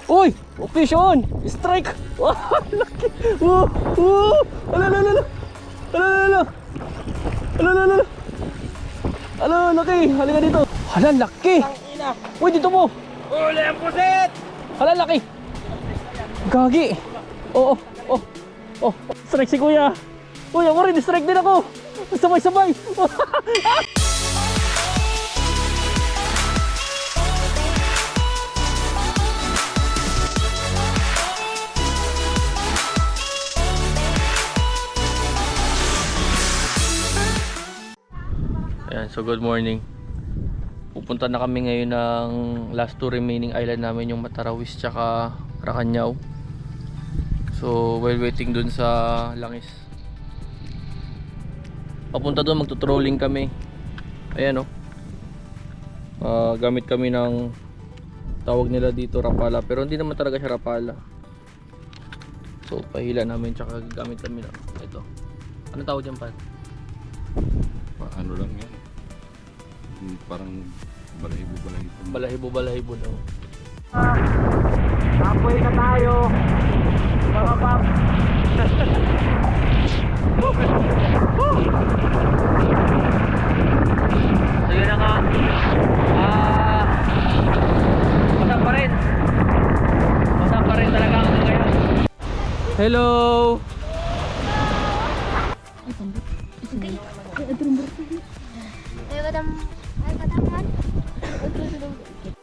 Uy! Fish on! Strike! Wow! Laki! Wow! Wow! Ala! Ala, laki! Halika dito! Hala, laki! Uy, dito mo! Uli ang pusit! Hala, laki! Gagi! Oh! Strike si kuya! Uy, ako rin! Strike din ako! Sabay! Ayan, so good morning. Pupunta na kami ngayon ng last two remaining island namin, yung Matarawis tsaka Racanao. So while waiting dun sa Langis, papunta doon, magtutrolling kami. Ayan gamit kami ng tawag nila dito Rapala, pero hindi naman talaga siya Rapala. So pahila namin tsaka gamit kami ng ito. Ano tawag dyan, Pan? Ano lang yan, parang Balahibo daw. Apoy na tayo mga pap. So yun na nga, masarap pa rin talaga ako ngayon. Hello!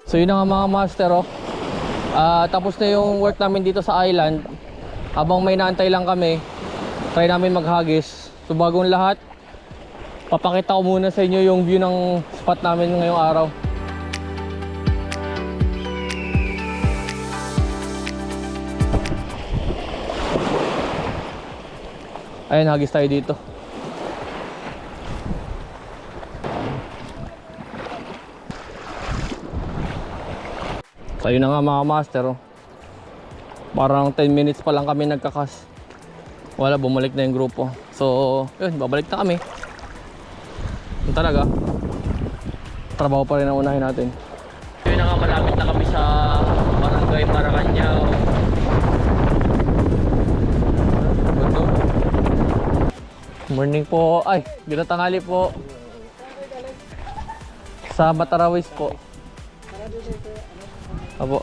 So yun na nga mga master, tapos na yung work namin dito sa island. Habang may naantay lang kami, try namin maghagis. So bagong lahat, papakita ko muna sa inyo yung view ng spot namin ngayong araw. Ayun, hagis tayo dito. So yun na nga mga master, parang 10 minutes pa lang kami nagkakas. Wala, bumalik na yung grupo. So yun, babalik na kami. Yun talaga, trabaho pa rin ang unahin natin. Yun na nga, malapit na kami sa Barangay Maracanao. Morning po, ay, gila tanghali po. Sa Matarawis po. Apo.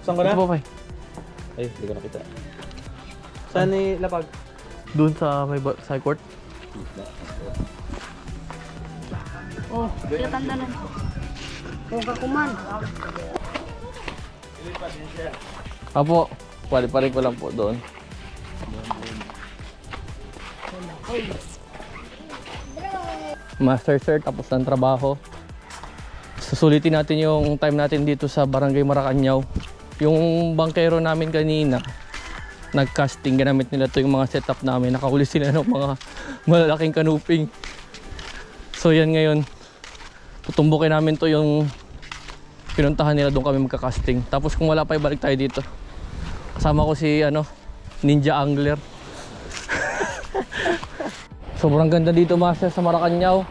Saan ka na? Ito po, Pai. Ay, hindi ko nakita. Saan ni Lapag? Doon sa may side court. Oh, kita tanda lang. Kung kakuman. Apo, pali-parin ko lang po doon. Master sir, tapos ng trabaho. Susulitin natin yung time natin dito sa Barangay Maracanao. Yung bangkero namin kanina, nag-casting, ginamit nila to yung mga setup namin. Nakahuli sila ng mga malalaking kanuping. So yan ngayon, tutumbukin namin to yung pinuntahan nila, doon kami magka-casting. Tapos kung wala pa, ibalik tayo dito. Kasama ko si Ninja Angler. Sobrang ganda dito, master, sa Maracanao.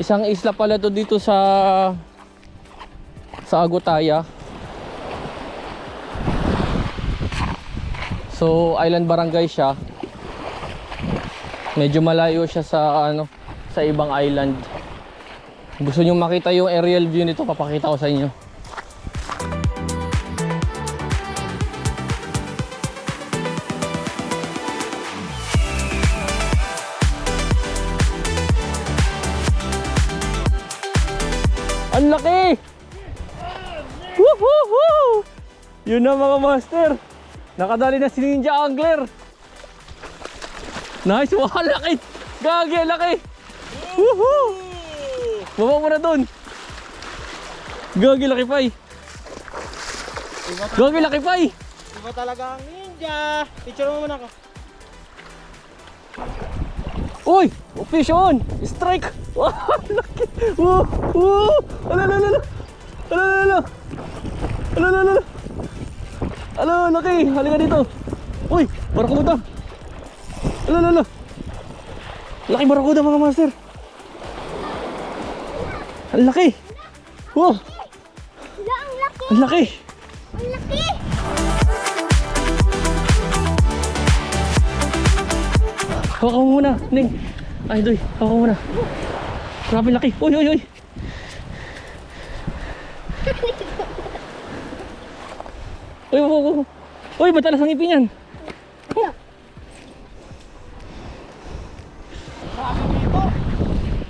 Isang isla pala to dito sa Agutaya. So island barangay siya. Medyo malayo siya sa sa ibang island. Gusto niyo makita yung aerial view nito, papakita ko sa inyo. Ang laki! Woohoo! Yun na mga master, nakadali na si Ninja Angler. Nice! Wow, laki! Gagi, laki! Woohoo! Baba mo na dun! Gagi, laki pay! Gagi, laki pay! Iba talaga ang ninja! Picture mo muna ako. Uy! Fish on! Strike! Wow! Laki! Wow! Wow! Ala, laki! Halika dito! Uy! Barakuda! Laki barakuda mga master! Ang laki! Wow! Wala, ang laki. Ang laki! Ang laki. Hawak mo muna, Ning. Ay, Doy, hawak mo muna. Grabe laki. Uy, uy, uy. Uy, uy, uy, uy. Uy, matalas ang ipin yan.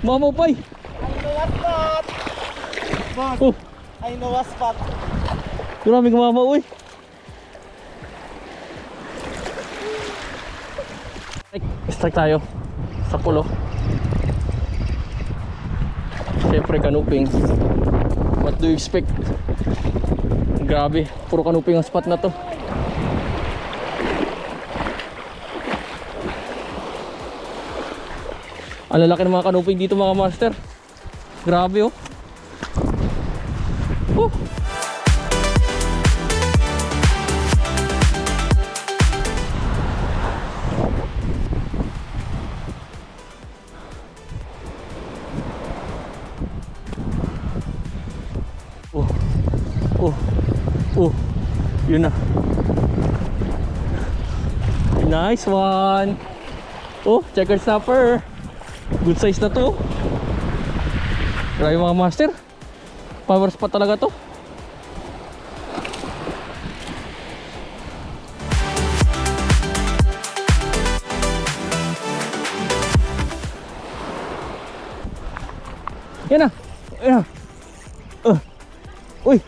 Mamupay. Oh, I know a spot. grabe gumama, uy. Strike tayo sa pulo. Siyempre kanuping. What do you expect? Grabe, puro kanuping ang spot na to. Ang lalaki ng mga kanuping dito mga master. Grabe oh. Oh. Oh. Oh. Oh. Yun na. Nice one. Oh, checker snapper. Good size na to. Grabe mga master. Power spot talaga to. Yan na. Yan na. Uy.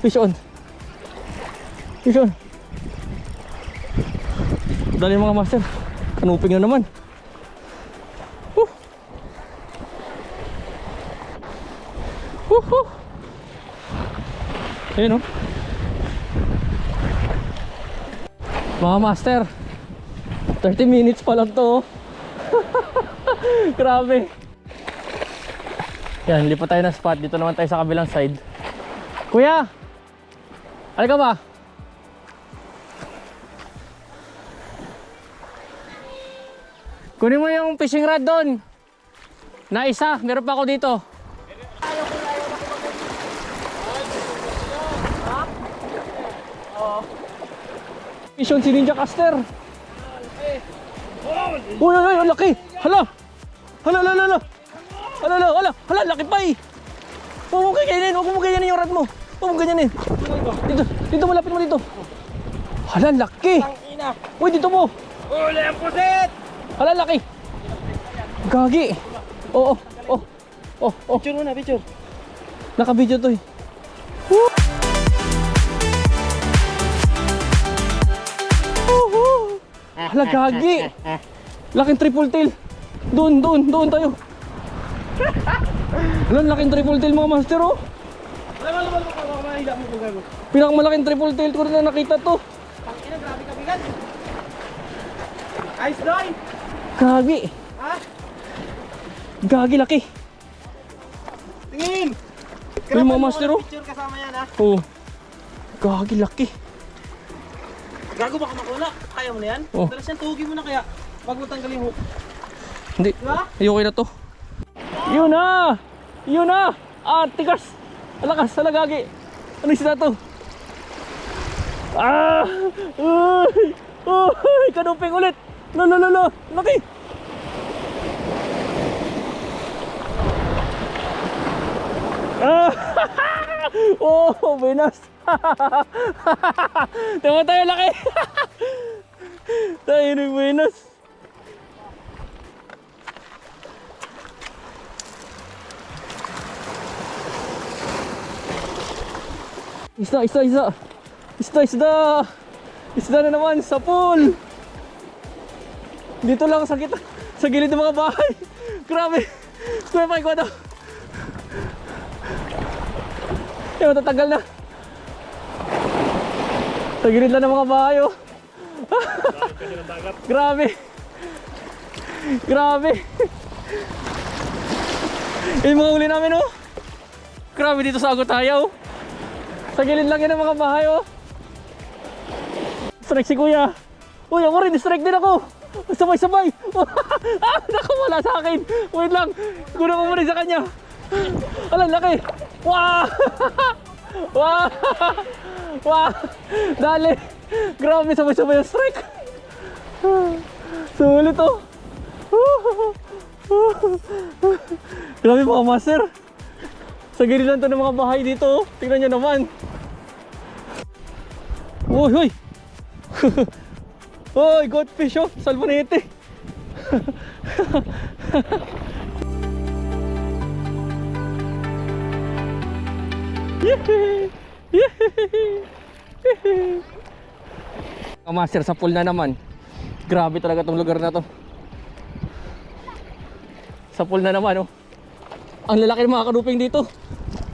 Fish on. Fish on. Dali mga master. Kanuping na naman. Ayun o. Mga master, 30 minutes pa lang to. Grabe. Yan, lipat tayo ng spot. Dito naman tayo sa kabilang side. Kuya, ano ka ba? Kunin mo yung fishing rod doon. Na isa, meron pa ako dito. Mission si Ninja Caster. Uy, uy, uy, ang laki. Hala. Hala, hala, hala. Hala, hala, hala. Hala, laki pa eh. Huwag mo ganyanin, huwag mo ganyanin yung rod mo. Huwag mo ganyanin. Dito, dito, malapit mo dito. Hala, laki. Uy, dito mo. Uli ang pusit! Hala, laki. Gagi. Oo, oh, oh, oh. Picture muna, picture. Naka-video to eh. Hala, gagi. Laking triple tail. Doon, doon, doon tayo. Hala, laking triple tail mga master oh. Pinakamalaking triple tail ko rin na nakita to. Tangina, grabe ka bigat. Ice doy! Gagi. Ha? Gagi, laki. Tingin! Uy, mga master oh. Picture kasama yan ha. Oh. Gagi, laki. Gago baka makula. Kaya mo na yan? Oh. Dalas yan, tuhugin mo na kaya. Wag mo tanggalin yung hook. Hindi. Diba? Ayoko na to. Yun na! Yun na! Ah, tigas! Alakas, alagagi! Ano sila to? Ah! Uy! Uy! Kanuping ulit! Lolo, lolo! Laki! Ah! Oh! Venus! Tama tayo, laki! Tayo ni Venus! Isda, isda, isda. Isda, isda. Isda na naman sa pool. Dito lang sa gilid ng mga bahay. Grabe. Kuya pa, ikaw daw. Eh, matatagal na. Sa gilid lang ng mga bahay, oh. Grabe. Grabe. Yung mga huli namin, oh. Grabe dito sa Agotayaw. Sa gilid lang yan ang mga bahay oh. Strike si kuya. Uy, ako rin, strike din ako. Sabay-sabay. Ah, naku, wala sa akin. Wait lang. Kunin ko muna sa kanya. Ala, laki! Wow! Wow! Wow! Dali! Grabe, sabay-sabay yung strike! Sulit oh! Grabe mga master! Sa giliran to ng mga bahay dito oh! Tingnan nyo naman! Uy! Uy! Uy! Goldfish oh! Salmonete! Yehey! Yehey! Mga master, sa pool na naman. Grabe talaga tong lugar na to. Sa pool na naman oh. Ang lalaki ng mga kanuping dito.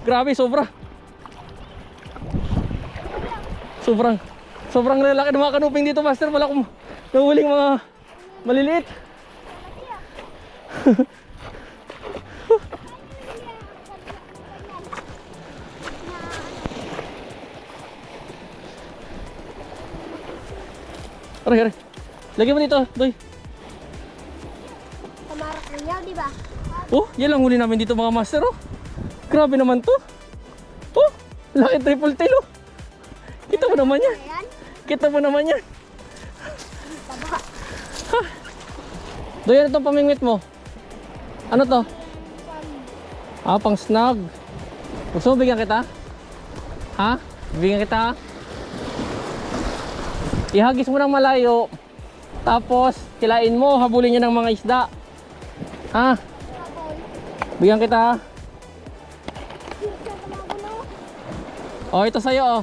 Grabe, sobra. Sobrang lalaki ng mga kanuping dito, master. Wala akong nahuling mga maliliit. Aray. Lagyan mo dito, Doy. Kamarak niya, di ba? Oh, yan lang huli namin dito mga master oh. Grabe naman to. Oh, laki triple tail oh. Kita mo naman yan. Ayan. Kita mo naman yan. Ha. Doy, ano itong pamingwit mo? Ano to? Ah, pang snag. Gusto mo bigyan kita? Ha? Bigyan kita? Ihagis mo ng malayo. Tapos, kilain mo, habulin niya ng mga isda. Ha? Bigyan kita. Oh, ito sa'yo oh.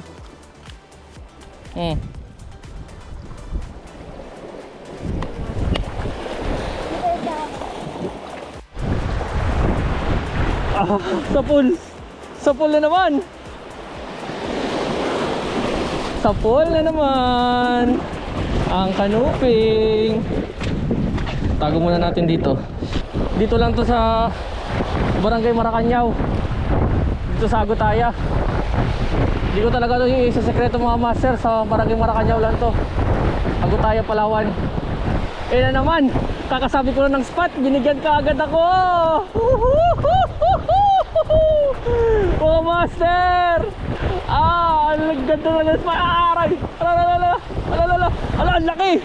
Ah, sa pool na naman. Sa pool na naman ang kanuping. Tago muna natin dito. Dito lang to sa Barangay Maracanao. Dito sa Agutaya. Hindi ko talaga ito yung isa sekreto mga master. Sa Barangay Maracanao lang to. Agutaya, Palawan. Eh na naman, kakasabi ko na ng spot, binigyan ka agad ako. Mga master! Ah, ang ganda na ng spot. Aray! Alala! Ala, ang laki!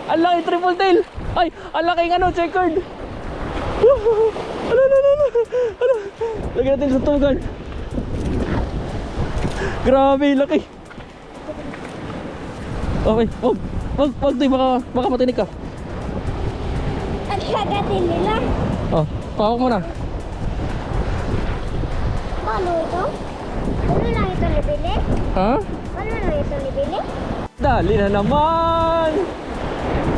Ang laki, triple tail! Ay, ang laki ng ano, checkered! Ala! Lagyan natin sa tugan. Grabe, laki! Okay, wag, Toy, baka matinig ka. Ang kagatin nila. Oh, pawak mo na. Paano ito? Ano lang ito nabili? Ha? Ano lang ito nabili? Dali na naman!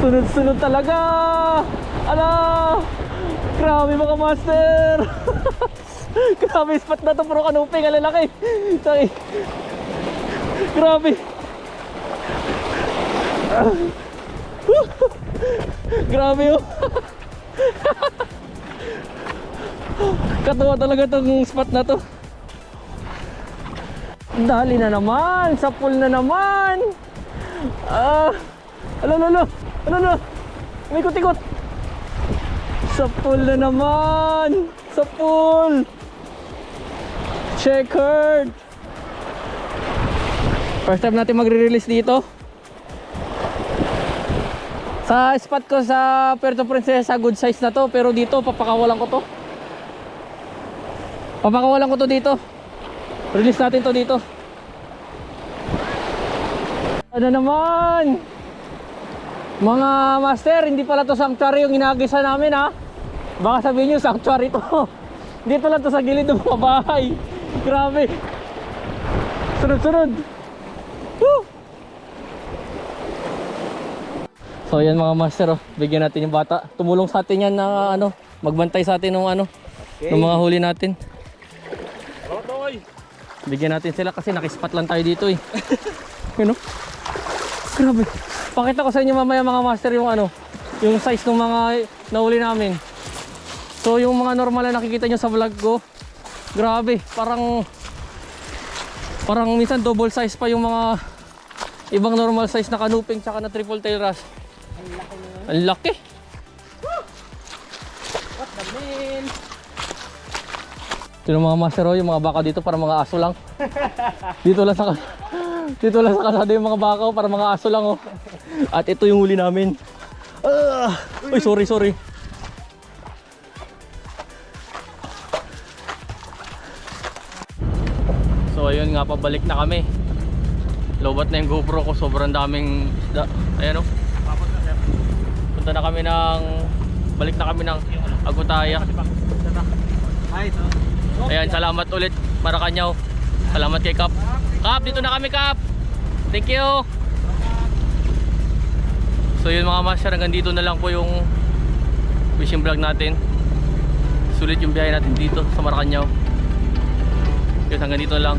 Sunod-sunod talaga! Ala! Grabe mga master! Grabe spot na to, puro kanuping, ang lalaki! Sorry! Grabe! Grabe oh! Katuwa talaga tong spot na to. Dali na naman! Sa pool na naman! Alala! Umikot-ikot! Sa pool na naman! Sa pool! Checkered! First time natin magre-release dito. Sa spot ko sa Puerto Princesa, good size na to. Pero dito, papakawalan ko to. Papakawalan ko to dito. Release natin to dito. Ano naman? Mga master, hindi pala to sanctuary yung inagisa namin ha. Baka sabihin nyo, sanctuary to. Dito lang to sa gilid ng mga bahay. Grabe. Sunod-sunod. Woo! So yan mga master oh. Bigyan natin yung bata. Tumulong sa atin yan na ano, magbantay sa atin ng ano, ng mga huli natin. Bigyan natin sila kasi nakispot lang tayo dito eh. Yun oh. Grabe. Pakita ko sa inyo mamaya mga master yung ano, yung size ng mga nahuli namin. So yung mga normal na nakikita nyo sa vlog ko, grabe, parang minsan double size pa yung mga ibang normal size na kanuping tsaka na triple tail wrasse. Ang laki. What the man? Ito yung mga master, oh, yung mga baka dito para mga aso lang. Dito lang sa kalsada yung mga baka, oh, para mga aso lang, oh. At ito yung huli namin. Uy, sorry. So ayun nga, pabalik na kami. Lobat na yung GoPro ko, sobrang daming isda. Ayan, oh. Punta na kami ng, balik na kami ng Agutaya. Ayan, salamat ulit Maracanao. Salamat kay Kap. Kap, dito na kami, Kap. Thank you. So yun mga master, hanggang dito na lang po yung fishing vlog natin. Sulit yung biyahe natin dito sa Maracanao. Hanggang dito na lang.